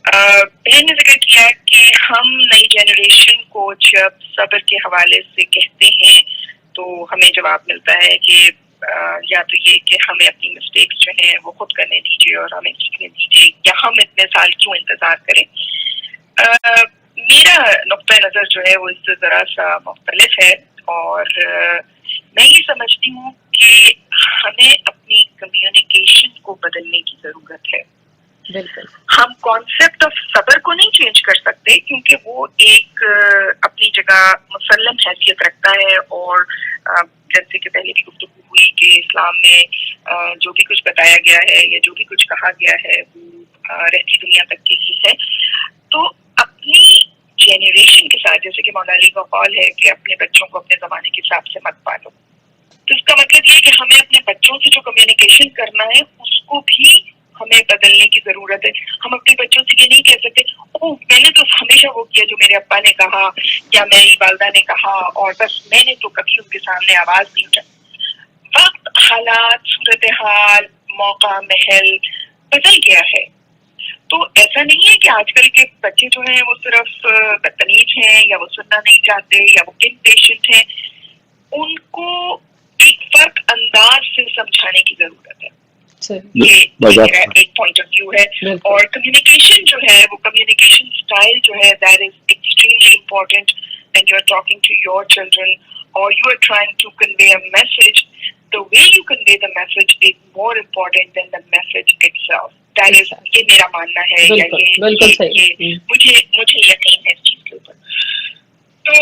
بہن نے ذکر کیا کہ ہم نئی جنریشن کو جب صبر کے حوالے سے کہتے ہیں تو ہمیں جواب ملتا ہے کہ یا تو یہ کہ ہمیں اپنی مسٹیکس جو ہیں وہ خود کرنے دیجیے اور ہمیں سیکھنے دیجیے, یا ہم اتنے سال کیوں انتظار کریں. میرا نقطۂ نظر جو ہے وہ اس سے ذرا سا مختلف ہے, اور میں یہ سمجھتی ہوں کہ ہمیں اپنی کمیونیکیشن کو بدلنے کی ضرورت ہے. بالکل. ہم کانسیپٹ آف صبر کو نہیں چینج کر سکتے کیونکہ وہ ایک اپنی جگہ مسلم حیثیت رکھتا ہے, اور جیسے کہ پہلے بھی گفتگو ہوئی کہ اسلام میں جو بھی کچھ بتایا گیا ہے یا جو بھی کچھ کہا گیا ہے وہ رہتی دنیا تک کے لیے ہے. تو اپنی جنریشن کے ساتھ, جیسے کہ مولا علی کا قول ہے کہ اپنے بچوں کو اپنے زمانے کے حساب سے مت پالو, تو اس کا مطلب یہ کہ ہمیں اپنے بچوں سے جو کمیونیکیشن کرنا ہے اس کو بھی ہمیں بدلنے کی ضرورت ہے. ہم اپنے بچوں سے یہ نہیں کہہ سکتے اوہ میں نے تو ہمیشہ وہ کیا جو میرے ابا نے کہا یا میری والدہ نے کہا اور بس میں نے تو کبھی ان کے سامنے آواز نہیں اٹھائی. وقت, حالات, صورتحال, موقع, محل بدل گیا ہے. تو ایسا نہیں ہے کہ آج کل کے بچے جو ہیں وہ صرف بدتمیز ہیں یا وہ سننا نہیں چاہتے یا وہ امپیشنٹ ہیں. ان کو ایک فرق انداز سے سمجھانے کی ضرورت ہے. یہ میرا ایک پوائنٹ آف ویو ہے. اور کمیونیکیشن جو ہے وہ کمیونیکیشن اسٹائل جو ہے that is extremely important when you are talking to your children or you are trying to convey a message. The way you convey the message is more important than the message itself. That is, یہ میرا ماننا ہے یا یہ مجھے یقین ہے اس چیز کے اوپر. تو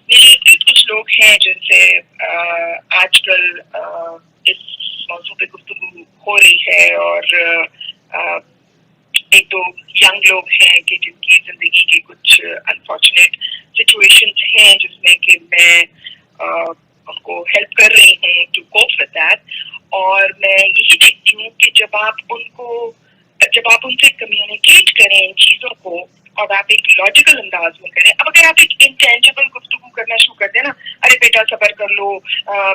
میرے کچھ لوگ ہیں جن سے آج کل اس موضوع پہ گفتگو ہو رہی ہے اور ایک دو ینگ لوگ ہیں کہ جن کی زندگی کی کچھ انفارچونیٹ سچویشنز ہیں جس میں کہ میں ان کو ہیلپ کر رہی ہوں ٹو کوپ ود دیٹ. اور میں یہی دیکھتی ہوں کہ جب آپ ان سے کمیونیکیٹ کریں ان چیزوں کو اور آپ ایک لاجیکل انداز میں کریں. اب اگر آپ ایک انٹینجبل گفتگو کرنا شروع کر دیں نا, ارے بیٹا صبر کر لو,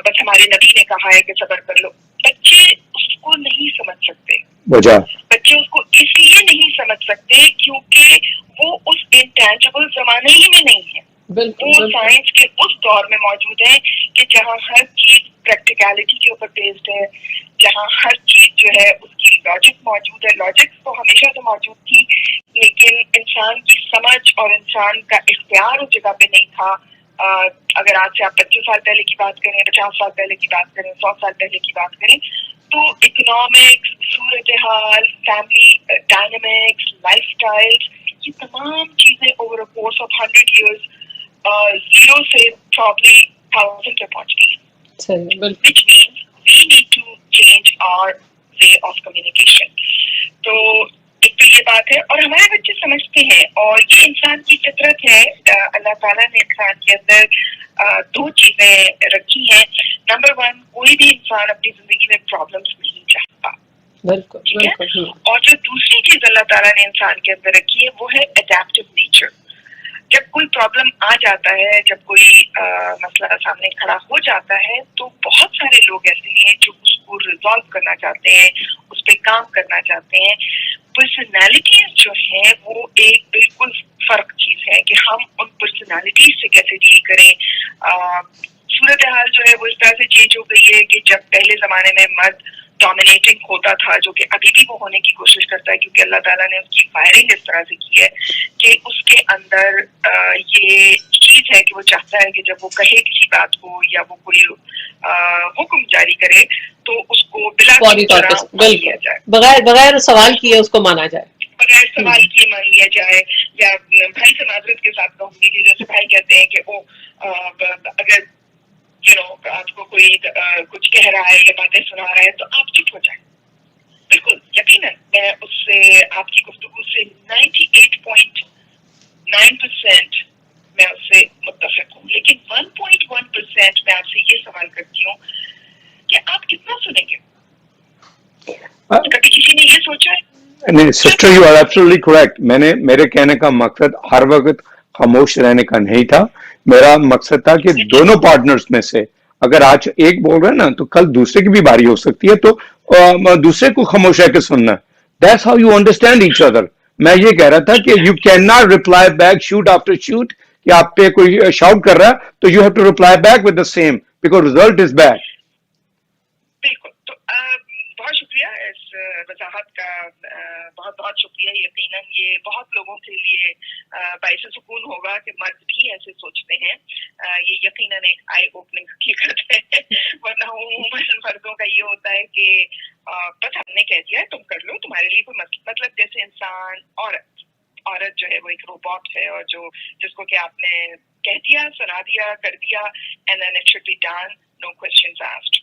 بس ہمارے نبی نے کہا ہے کہ صبر کر لو, بچے اس کو نہیں سمجھ سکتے. بچے اس کو اس لیے نہیں سمجھ سکتے کیونکہ وہ اس انٹینجبل زمانے ہی میں نہیں ہے. وہ سائنس کے اس دور میں موجود ہیں کہ جہاں ہر چیز پریکٹیکلٹی کے اوپر بیسڈ ہے, جہاں ہر چیز جو ہے اس کی لاجک موجود ہے. لاجک تو ہمیشہ تو موجود تھی لیکن انسان کی سمجھ اور انسان کا اختیار اس جگہ پہ نہیں تھا. اگر آج سے آپ 25 سال پہلے کی بات کریں, 50 سال پہلے کی بات کریں, 100 سال پہلے کی بات کریں, تو اکنامکس, صورتحال, فیملی ڈائنامکس, لائف اسٹائل, یہ تمام چیزیں over a course of 100 years zero سے پرابلی 1000 پہ پہنچ گئی. Which means we need to change our way of communication. تو ایک تو یہ بات ہے اور ہمارے بچے سمجھتے ہیں اور یہ انسان کی فطرت ہے. اللہ تعالیٰ نے انسان کے اندر دو چیزیں رکھی ہیں. نمبر 1, کوئی بھی انسان اپنی زندگی میں پرابلمس نہیں چاہتا. ٹھیک ہے. اور جو دوسری چیز اللہ تعالیٰ نے انسان کے اندر رکھی ہے وہ ہے اڈیپٹیو نیچر. جب کوئی پرابلم آ جاتا ہے, جب کوئی مسئلہ سامنے کھڑا ہو جاتا ہے, تو بہت سارے لوگ ایسے ہیں جو اس کو ریزالو کرنا چاہتے ہیں, اس پہ کام کرنا چاہتے ہیں. پرسنالٹیز جو ہیں وہ ایک بالکل فرق چیز ہے کہ ہم ان پرسنالٹیز سے کیسے ڈیل کریں. صورتحال جو ہے وہ اس طرح سے چینج ہو گئی ہے کہ جب پہلے زمانے میں مرد ڈومینیٹنگ ہوتا تھا, جو کہ ابھی بھی وہ ہونے کی کوشش کرتا ہے کیونکہ اللہ تعالیٰ نے اس کی فائرنگ اس طرح سے کی ہے کہ اس کے اندر یہ چیز ہے کہ وہ چاہتا ہے کہ جب وہ کہے کسی بات کو یا وہ کوئی حکم جاری کرے تو اس کو بلا جائے, بغیر سوال کیے اس کو مانا جائے, بغیر سوال کیے مان لیا جائے. یا بھائی سے معذرت کے ساتھ کہوں گی کہ جیسے بھائی کہتے ہیں کہ وہ اگر آپ کو کوئی کچھ کہہ رہا ہے یا باتیں سنا رہا ہے تو آپ چپ ہو جائیں. بالکل یقیناً میں اس سے آپ کی گفتگو سے 98.9% میں اس سے متفق ہوں, لیکن 1.1% میں آپ سے یہ سوال کرتی ہوں کہ آپ کتنا سنیں گے. کبھی کسی نے یہ سوچا ہے؟ نہیں sister, you are absolutely correct. میرے کہنے کا مقصد ہر وقت خاموش رہنے کا نہیں تھا. میرا مقصد تھا کہ دونوں پارٹنرز میں سے اگر آج ایک بول رہا ہے نا تو کل دوسرے کی بھی باری ہو سکتی ہے, تو دوسرے کو خاموش رہ کے سننا. That's how you understand each other. میں یہ کہہ رہا تھا کہ you can not reply back shot after shot, کہ آپ پہ کوئی شاؤٹ کر رہا ہے تو you have to reply back with the same because result is bad. بالکل. تو بہت شکریہ اس وضاحت کا, بہت بہت شکریہ. یقیناً یہ بہت لوگوں کے لیے باعث سکون ہوگا کہ مرد بھی ایسے سوچتے ہیں. یہ یقیناً ایک آئی اوپننگ حقیقت ہے, ورنہ عموماً مردوں کا یہ ہوتا ہے کہ بس ہم نے کہہ دیا ہے تم کر لو, تمہارے لیے کوئی مطلب جیسے انسان عورت جو ہے وہ ایک روبوٹ ہے, اور جس کو کہ آپ نے کہہ دیا, سنا دیا, کر دیا, and then it should be done, no questions asked.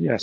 Yes.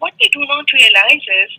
What they do not realize is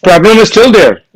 Problem is still there.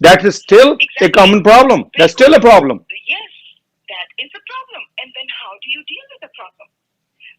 That is still a common problem. That's still a problem. Yes, that is a problem. And then how do you deal with the problem?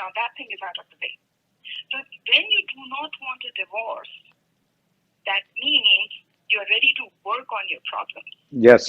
Now that thing is out of the way. So when you do not want a divorce, that means you're ready to work on your problem. Yes.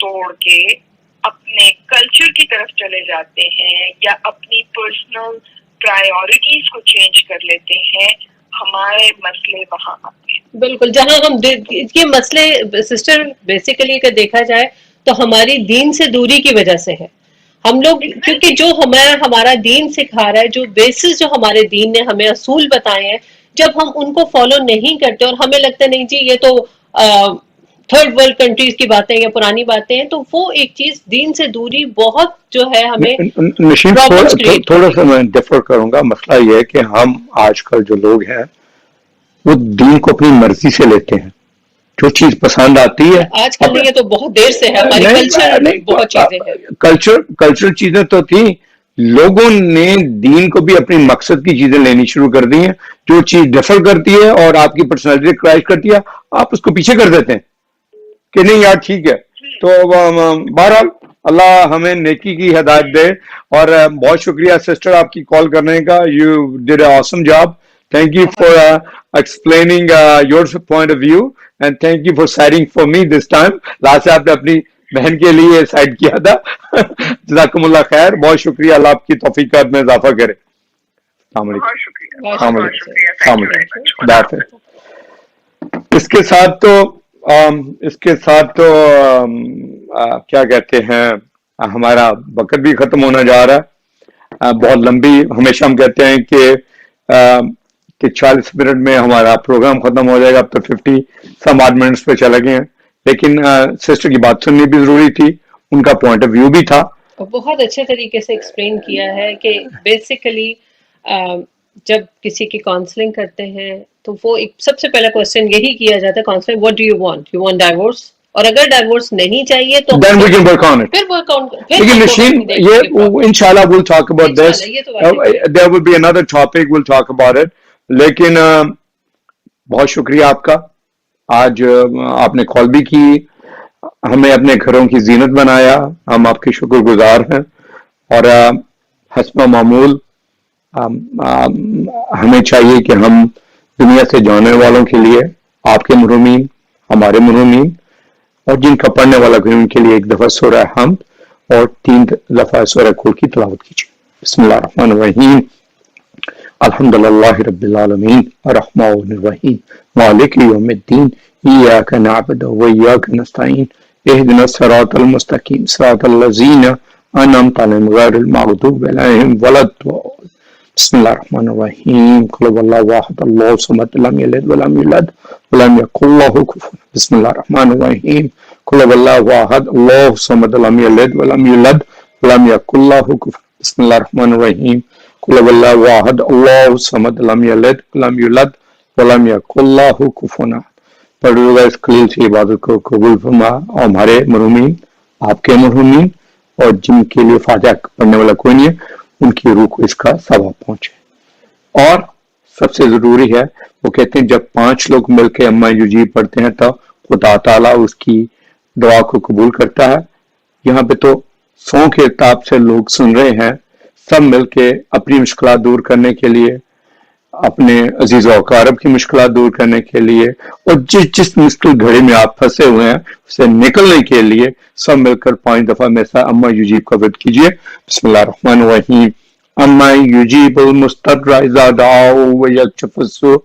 توڑ کے اپنے culture کی طرف چلے جاتے ہیں یا اپنی پرسنل پرائیورٹیز کو چینج کر لیتے ہیں، ہمارے مسئلے وہاں آتے ہیں۔ بالکل، جہاں ہم یہ مسئلے سسٹر بیسیکلی اگر دیکھا جائے تو ہماری دین سے دوری کی وجہ سے ہے۔ ہم لوگ کیونکہ جو ہمارا دین سکھا رہا ہے، جو بیسس جو ہمارے دین نے ہمیں اصول بتائے ہیں، جب ہم ان کو فالو نہیں کرتے اور ہمیں لگتا نہیں جی یہ تو تھرڈ ورلڈ کنٹریز کی باتیں یا پرانی باتیں ہیں، تو وہ ایک چیز دین سے دوری بہت جو ہے ہمیں نشین تھوڑا سا میں ڈیفر کروں گا۔ مسئلہ یہ ہے کہ ہم آج کل جو لوگ ہیں وہ دین کو اپنی مرضی سے لیتے ہیں، جو چیز پسند آتی ہے۔ آج کل یہ تو بہت دیر سے ہے، ہماری کلچر بہت چیزیں ہیں، کلچر چیزیں تو تھیں، لوگوں نے دین کو بھی اپنی مقصد کی چیزیں لینی شروع کر دی ہیں۔ جو چیز ڈیفر کرتی ہے اور آپ کی پرسنالٹی کرائش کرتی ہے، آپ اس کو پیچھے کر دیتے ہیں کہ نہیں یار ٹھیک ہے۔ تو بہرحال اللہ ہمیں نیکی کی ہدایت دے، اور بہت شکریہ سسٹر آپ کی کال کرنے کا۔ You did a awesome job, thank you for explaining your point of view, and thank you for siding for me this time. Last آپ نے اپنی بہن کے لیے سائڈ کیا تھا۔ جزاکم اللہ خیر، بہت شکریہ، اللہ آپ کی توفیقات میں اضافہ کرے۔ السلام علیکم۔ بہت شکریہ، السلام بہت علیکم۔ شکریہ، السلام تھینک یو ویری علیکم۔ مچ۔ خدا حافظ۔ اس کے ساتھ تو کیا کہتے ہیں، ہمارا وقت بھی ختم ہونا جا رہا ہے۔ بہت لمبی، ہمیشہ ہم کہتے ہیں کہ 40 منٹ میں ہمارا پروگرام ختم ہو جائے گا، اب تو 50 سم آڈ منٹس پہ چلے گئے ہیں، لیکن سسٹر کی بات سننی بھی ضروری تھی، ان کا پوائنٹ آف ویو بھی تھا۔ بہت اچھے طریقے سے ایکسپلین کیا ہے کہ بیسیکلی جب کسی کی کاؤنسلنگ کرتے ہیں تو وہ ایک سب سے پہلا کوشچن یہی کیا جاتا ہے counselling, what do you want divorce, اور اگر ڈائیورس نہیں چاہیے تو Then we can work on it. پھر ورک آن، لیکن نشین یہ انشاءاللہ we'll talk about this. یہ تو بات ہے۔ There will be another topic, we'll talk about it. لیکن بہت شکریہ آپ کا، آج آپ نے کال بھی کی، ہمیں اپنے گھروں کی زینت بنایا، ہم آپ کے شکر گزار ہیں، اور حسب معمول ہمیں چاہیے کہ ہم دنیا سے جانے والوں کے لیے آپ کے مرحومین، ہمارے مرحومین، اور جن کا پڑھنے والا بھی ان کے لیے ایک دفعہ سورہ حمد اور 3 دفعہ سورہ کل کی تلاوت کیجیے۔ بسم اللہ الرحمن الرحیم، الحمدللہ رب العالمین، الرحمن الرحیم، مالک یوم الدین، ایاک نعبد و ایاک نستعین، اہدنا الصراط المستقیم، صراط الذین انعمت علیہم غیر المغضوب علیہم ولا الضالین۔ بسم اللہ الرحمن الرحیم، قل هو اللہ واحد اللہ الصمد لم یلد ولم یولد ولم یکن له کفوا احد۔ بسم اللہ الرحمن الرحیم، قل هو اللہ واحد اللہ الصمد لم یلد ولم یولد ولم یکن له کفوا احد۔ بسم اللہ الرحمن الرحیم، قل هو اللہ واحد اللہ الصمد لم یلد ولم یولد ولم یکن له کفوا احد۔ پروردگار اس خلیل سے عبادت کو قبول فرما، اور ہمارے مرحومین، آپ کے مرحومین، اور جن کے لیے فاتحہ پڑھنے والا کوئی نہیں ہے، ان کی روح کو اس کا ثواب پہنچے۔ اور سب سے ضروری ہے، وہ کہتے ہیں جب 5 لوگ مل کے اما یجیب پڑھتے ہیں تو خدا تعالیٰ اس کی دعا کو قبول کرتا ہے۔ یہاں پہ تو 100 کے اعتاب سے لوگ سن رہے ہیں، سب مل کے اپنی مشکلات دور کرنے کے لیے، اپنے عزیز و اقارب کی مشکلات دور کرنے کے لیے، اور جس مشکل گھڑی میں آپ پھنسے ہوئے ہیں اسے نکلنے کے لیے سب مل کر 5 دفعہ میں سے اما یجیب کا ورد کیجیے۔ بسم اللہ الرحمن الرحیم، اما یجیب المضطر اذا دعاہ ویکشف السوء،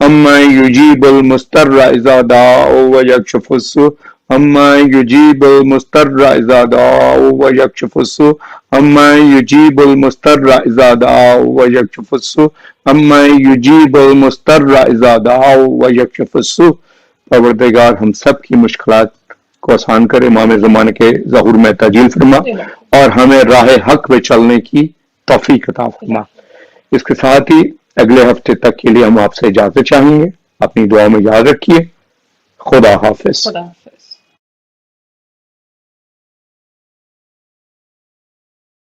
اما یجیب المضطر اذا دعاہ ویکشف السوء، اما یجیب المضطر اذا دعاہ ویکشف السوء، اما یجیب المضطر اذا دعاہ ویکشف السوء، اما یجیب المضطر اذا دعاہ ویکشف السوء۔ پروردگار ہم سب کی مشکلات کو آسان کرے، امام زمانے کے ظہور میں تاجیل فرما، اور ہمیں راہ حق پہ چلنے کی توفیق عطا فرما۔ اس کے ساتھ ہی اگلے ہفتے تک کے لیے ہم آپ سے اجازت چاہیں گے، اپنی دعا میں یاد رکھیے۔ خدا حافظ۔ خدا حافظ۔